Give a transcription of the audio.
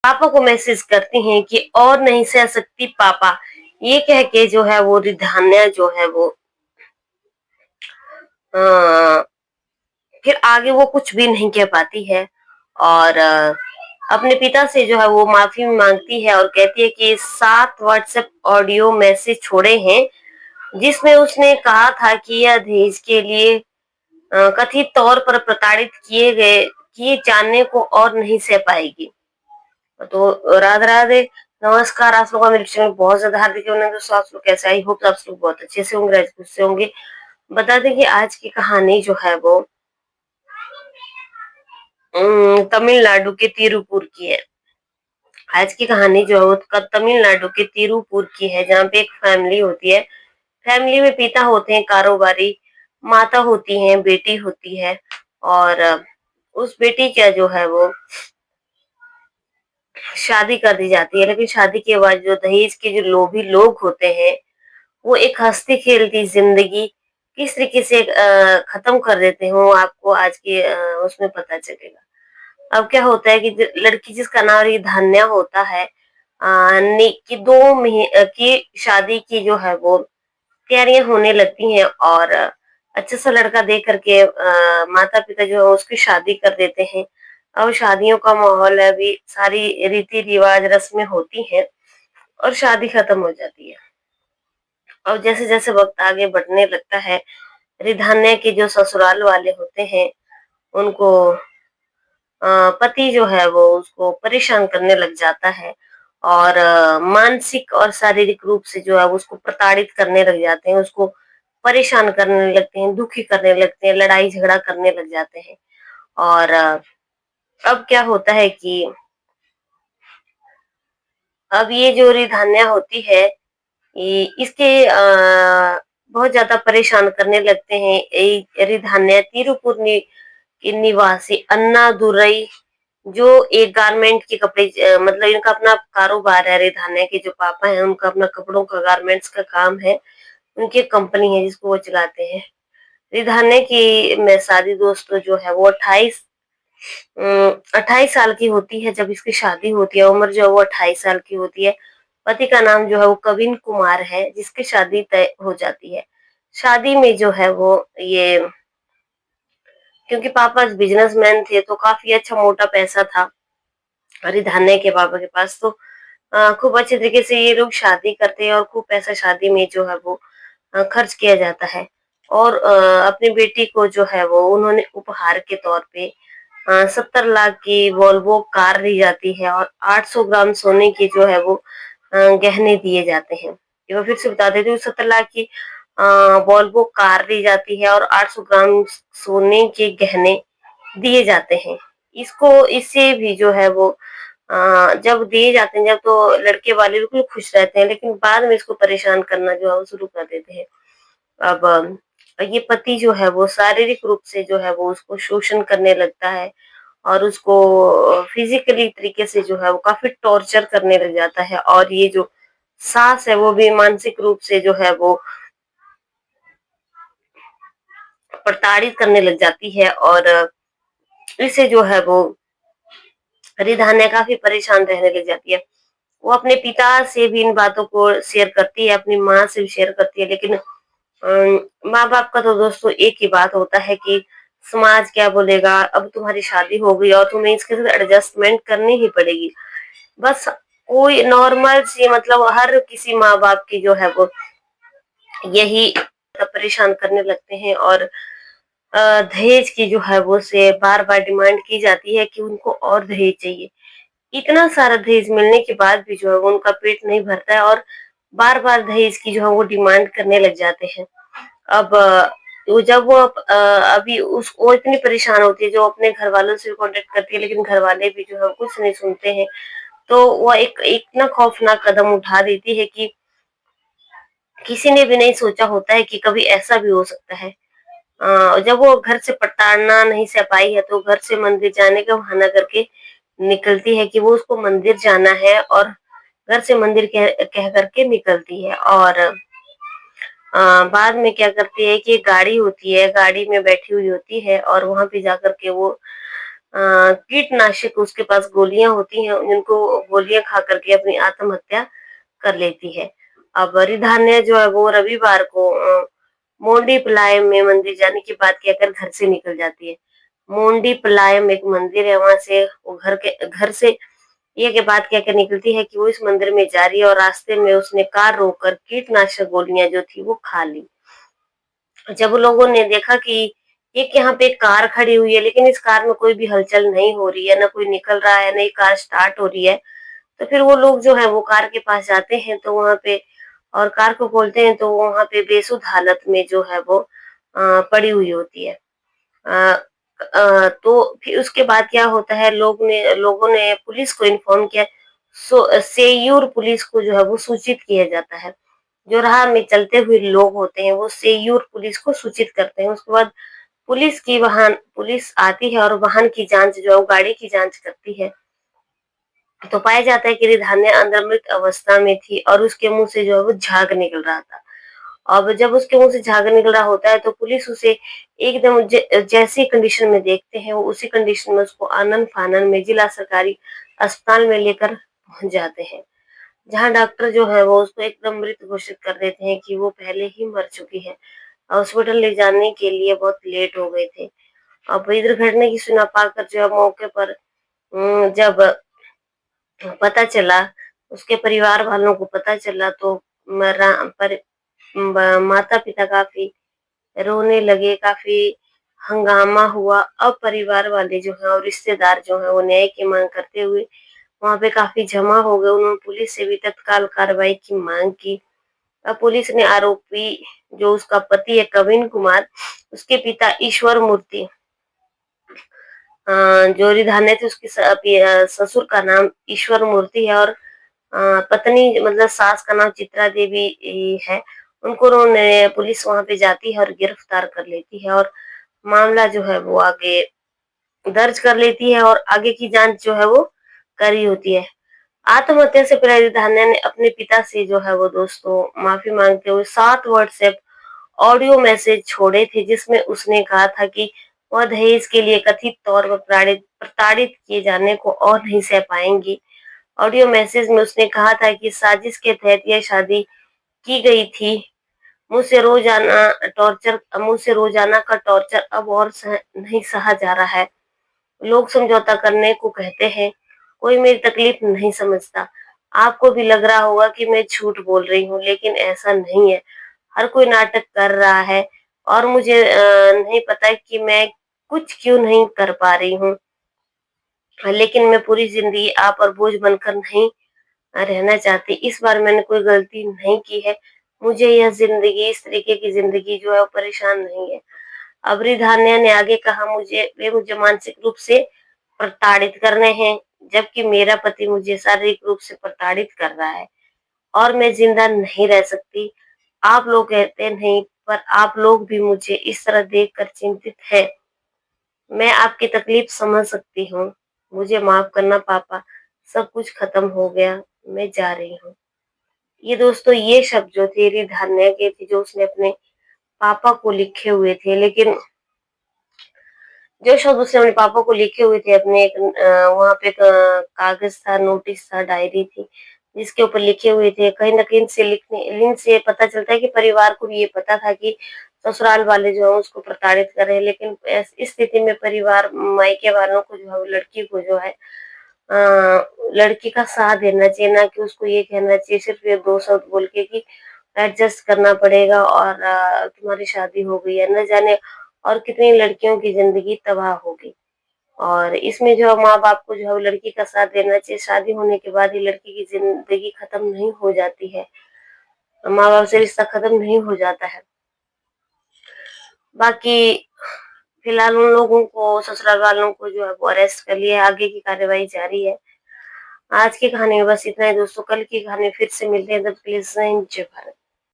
पापा को मैसेज करती हैं कि और नहीं सह सकती पापा, ये कह के जो है वो रिधान्या जो है वो अ, फिर आगे वो कुछ भी नहीं कह पाती है और अपने पिता से जो है वो माफी मांगती है और कहती है कि 7 व्हाट्सएप ऑडियो मैसेज छोड़े हैं, जिसमें उसने कहा था कि यह दहेज के लिए कथित तौर पर प्रताड़ित किए जाने को और नहीं सह पाएगी। तो राधे राधे, नमस्कार। आप लोगों का मेरे चैनल में बहुत ज्यादा हार्दिक अभिनंदन। दोस्तों आप लोग कैसे? आई होप आप लोग बहुत अच्छे से होंगे, खुश से होंगे। बता दें कि आज की कहानी जो है वो तमिलनाडु के तिरुपुर की है। आज की कहानी जो है वो तमिलनाडु के तिरुपुर की है, जहाँ पे एक फैमिली होती है। फैमिली में पिता होते हैं कारोबारी, माता होती है, बेटी होती है और उस बेटी का जो है वो शादी कर दी जाती है। लेकिन शादी के बाद जो दहेज के जो लोभी लोग होते हैं, वो एक हंसती खेलती जिंदगी किस तरीके से खत्म कर देते हैं, वो आपको आज के उसमें पता चलेगा। अब क्या होता है कि लड़की जिसका नाम ये धान्या होता है, की 2 महीने की शादी की जो है वो तैयारियां होने लगती हैं और अच्छा सा लड़का देख करके माता पिता जो है उसकी शादी कर देते हैं। अब शादियों का माहौल है, अभी सारी रीति रिवाज रस्में होती हैं और शादी खत्म हो जाती है। और जैसे जैसे वक्त आगे बढ़ने लगता है, रिधान्या के जो ससुराल वाले होते हैं, उनको पति जो है वो उसको परेशान करने लग जाता है और मानसिक और शारीरिक रूप से जो है वो उसको प्रताड़ित करने लग जाते हैं, उसको परेशान करने लगते हैं, दुखी करने लगते हैं, लड़ाई झगड़ा करने लग जाते हैं। और अब क्या होता है कि अब ये जो रिधान्या होती है, इसके बहुत ज्यादा परेशान करने लगते हैं। रिधान्या तिरुपुर की निवासी अन्ना दुरई, जो एक गारमेंट के कपड़े मतलब इनका अपना कारोबार है। रिधान्या के जो पापा हैं उनका अपना कपड़ों का गारमेंट्स का काम है, उनकी एक कंपनी है जिसको वो चलाते हैं। रिधान्या की में शादी दोस्तों जो है वो 28 साल की होती है जब इसकी शादी होती है। उम्र जो है वो 28 साल की होती है। पति का नाम जो है वो कविन कुमार है, जिसकी शादी तय हो जाती है। शादी में जो है वो ये, क्योंकि पापा बिजनेसमैन थे तो काफी अच्छा मोटा पैसा था रिधान्या के पापा के पास, तो खूब अच्छे तरीके से ये लोग शादी करते हैं और खूब पैसा शादी में जो है वो खर्च किया जाता है। और अपनी बेटी को जो है वो उन्होंने उपहार के तौर पे 70 लाख की वॉल्वो कार दी जाती है और 800 ग्राम सोने के जो है वो गहने दिए जाते हैं। ये मैं फिर से बता देती हूँ, 70 लाख की वॉल्वो कार दी जाती है और 800 ग्राम सोने के गहने दिए जाते हैं। इससे भी जो है वो जब दिए जाते हैं, जब तो लड़के वाले बिल्कुल खुश रहते हैं, लेकिन बाद में इसको परेशान करना जो है वो शुरू कर देते हैं। अब ये पति जो है वो शारीरिक रूप से जो है वो उसको शोषण करने लगता है और उसको फिजिकली तरीके से जो है वो काफी टॉर्चर करने लग जाता है। और ये जो सास है वो भी मानसिक रूप से जो है वो प्रताड़ित करने लग जाती है और इसे जो है वो रिधान्या काफी परेशान रहने लग जाती है। वो अपने पिता से भी इन बातों को शेयर करती है, अपनी माँ से भी शेयर करती है, लेकिन माँ बाप का तो दोस्तों एक ही बात होता है कि समाज क्या बोलेगा, अब तुम्हारी शादी हो गई और तुम्हें इसके साथ एडजस्टमेंट करनी ही पड़ेगी। बस कोई नॉर्मल सी, मतलब हर किसी माँ बाप की जो है वो यही परेशान करने लगते हैं और दहेज की जो है वो से बार बार डिमांड की जाती है कि उनको और दहेज चाहिए। इतना सारा दहेज मिलने के बाद भी जो है वो उनका पेट नहीं भरता है और बार बार दहेज की जो है वो डिमांड करने लग जाते हैं। अब जब वो अभी उस वो इतनी परेशान होती है, जो अपने घर वालों से कांटेक्ट करती है, लेकिन घर वाले भी जो है कुछ नहीं सुनते हैं। तो वो एक इतना खौफनाक कदम उठा देती है कि किसी ने भी नहीं सोचा होता है कि कभी ऐसा भी हो सकता है। जब वो घर से प्रताड़ना नहीं सह पाई है तो घर से मंदिर जाने का बहाना करके निकलती है कि वो उसको मंदिर जाना है और घर से मंदिर कह करके निकलती है। और बाद में क्या करती है कि गाड़ी होती है, गाड़ी में बैठी हुई होती है और वहां पे जाकर के वो कीटनाशक उसके पास गोलियाँ होती हैं, जिनको गोलियाँ खा कर के अपनी आत्महत्या कर लेती है। अब रिधान्या जो है वो रविवार को मोंडी पलायम में मंदिर जाने की बात कहकर घर से निकल जाती है। मोंडी पलायम एक मंदिर है, वहाँ से वो घर से ये बात कहकर निकलती है कि वो इस मंदिर में जा रही है और रास्ते में उसने कार रोककर कीटनाशक गोलियाँ जो थी वो खा ली। जब लोगों ने देखा कि एक यहाँ पे कार खड़ी हुई है, लेकिन इस कार में कोई भी हलचल नहीं हो रही है, ना कोई निकल रहा है, ना ये कार स्टार्ट हो रही है, तो फिर वो लोग जो है वो कार के पास जाते हैं, तो वहाँ पे और कार को खोलते हैं तो वहाँ पे बेसुध हालत में जो है वो पड़ी हुई होती है। अ तो फिर उसके बाद क्या होता है, लोगों ने पुलिस को इन्फॉर्म किया। सेय्यूर पुलिस को जो है वो सूचित किया जाता है। जो राह में चलते हुए लोग होते हैं वो सेय्यूर पुलिस को सूचित करते हैं। उसके बाद पुलिस आती है और वाहन की जाँच जो है वो गाड़ी की जाँच करती है। तो पाया जाता है कि रिधान्या अंदर मृत अवस्था में थी और उसके मुँह से जो है वो झाग निकल रहा था। अब जब उसके मुँह से झाग निकल रहा होता है तो पुलिस उसे एकदम जैसी कंडीशन में देखते हैं, वो उसी कंडीशन में उसको आनन-फानन में जिला सरकारी अस्पताल में लेकर पहुँच जाते हैं। जहाँ डॉक्टर जो है वो उसको एकदम मृत घोषित कर देते हैं कि वो पहले ही मर चुकी है। हॉस्पिटल ले जाने के लिए बहुत लेट हो गए थे। अब इस घटना की सुना पाकर जो है मौके पर जब पता चला, उसके परिवार वालों को पता चला तो मरा पर माता-पिता काफ़ी रोने लगे, काफ़ी हंगामा हुआ। अब परिवार वाले जो हैं और रिश्तेदार जो हैं वो न्याय की माँग करते हुए वहाँ पे काफ़ी जमा हो गए। उन्होंने पुलिस से भी तत्काल कार्रवाई की माँग की। अब पुलिस ने आरोपी जो उसका पति है कविन कुमार, उसके पिता ईश्वर मूर्ति जो रिधान्या थी उसकी ससुर का नाम ईश्वर मूर्ति है और पत्नी मतलब सास का नाम चित्रा देवी है। उन्होंने पुलिस वहाँ पे जाती है और गिरफ्तार कर लेती है और मामला जो है वो आगे दर्ज कर लेती है और आगे की जाँच जो है वो करी होती है। आत्महत्या से पहले रिधान्या ने अपने पिता से जो है वो दोस्तों माफ़ी माँगते हुए 7 व्हाट्सएप ऑडियो मैसेज छोड़े थे, जिसमें उसने कहा था कि वह दहेज के लिए कथित तौर पर प्रताड़ित किए जाने को और नहीं सह पाएँगी। ऑडियो मैसेज में उसने कहा था कि साजिश के तहत यह शादी की गई थी। मुझसे रोजाना का टॉर्चर अब और नहीं सहा जा रहा है। लोग समझौता करने को कहते हैं, कोई मेरी तकलीफ नहीं समझता। आपको भी लग रहा होगा कि मैं झूठ बोल रही हूँ, लेकिन ऐसा नहीं है। हर कोई नाटक कर रहा है और मुझे नहीं पता कि मैं कुछ क्यों नहीं कर पा रही हूँ। लेकिन मैं पूरी ज़िंदगी आप पर बोझ बनकर नहीं रहना चाहती। इस बार मैंने कोई गलती नहीं की है। मुझे यह ज़िंदगी इस तरीके की ज़िंदगी जो है वो परेशान नहीं है। अबरी धान्या ने आगे कहा वे मुझे मानसिक रूप से प्रताड़ित कर रहे हैं, जबकि मेरा पति मुझे शारीरिक रूप से प्रताड़ित कर रहा है और मैं जिंदा नहीं रह सकती। आप लोग कहते नहीं, पर आप लोग भी मुझे इस तरह देखकर चिंतित हैं। मैं आपकी तकलीफ समझ सकती हूँ। मुझे माफ करना पापा, सब कुछ खत्म हो गया, मैं जा रही हूँ। ये दोस्तों ये शब्द जो थे रिधान्या के थे, जो उसने अपने पापा को लिखे हुए थे, लेकिन जो शब्द उसने अपने पापा को लिखे हुए थे अपने वहाँ पे एक कागज था, नोटिस था, डायरी थी, जिसके ऊपर लिखे हुए थे। कहीं न कहीं इनसे पता चलता है कि परिवार को भी ये पता था कि ससुराल वाले जो हैं उसको प्रताड़ित कर रहे हैं, लेकिन इस स्थिति में परिवार मायके वालों को जो है वो लड़की को जो है लड़की का साथ देना चाहिए, ना कि उसको ये कहना चाहिए सिर्फ ये 2 शब्द बोल के कि एडजस्ट करना पड़ेगा और तुम्हारी शादी हो गई है। न जाने और कितनी लड़कियों की ज़िंदगी तबाह होगी। और इसमें जो है माँ-बाप को जो है वो लड़की का साथ देना चाहिए। शादी होने के बाद ही लड़की की ज़िंदगी खत्म नहीं हो जाती है। माँ-बाप से रिश्ता खत्म नहीं हो जाता है। बाकी फिलहाल उन लोगों को ससुराल वालों को जो है वो अरेस्ट कर लिया है, आगे की कार्रवाई जारी है। आज की कहानी में बस इतना ही दोस्तों, कल की कहानी फिर से मिलते हैं, तब तक के लिए जय हिंद, जय भारत।